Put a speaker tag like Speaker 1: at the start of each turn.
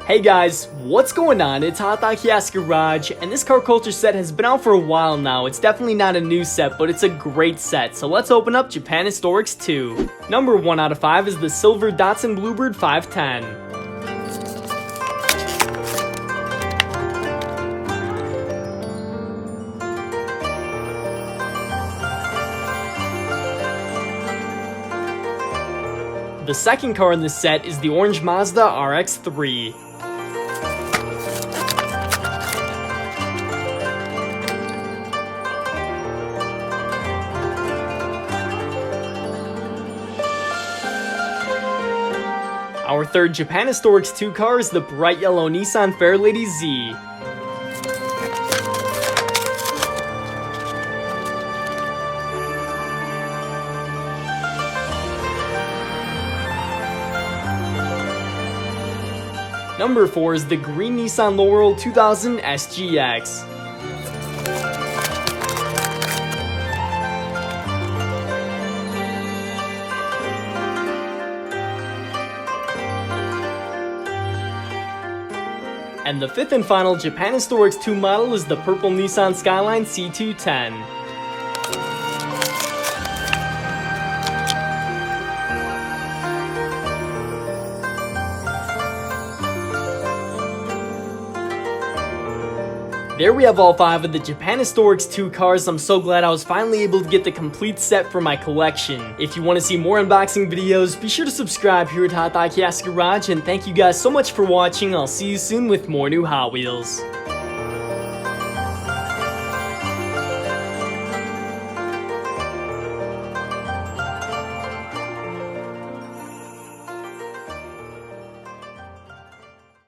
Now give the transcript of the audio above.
Speaker 1: Hey guys, what's going on? It's HotDiecast Garage, and this car culture set has been out for a while now. It's definitely not a new set, but it's a great set. So let's open up Japan Historics 2. Number 1 out of 5 is the silver Datsun Bluebird 510. The second car in this set is the orange Mazda RX-3. Our third Japan Historics 2 car is the bright yellow Nissan Fairlady Z. Number 4 is the green Nissan Laurel 2000 SGX. And the fifth and final Japan Historics 2 model is the purple Nissan Skyline C210. There we have all 5 of the Japan Historics 2 cars. I'm so glad I was finally able to get the complete set for my collection. If you want to see more unboxing videos, be sure to subscribe here at HotDiecast Garage, and thank you guys so much for watching. I'll see you soon with more new Hot Wheels.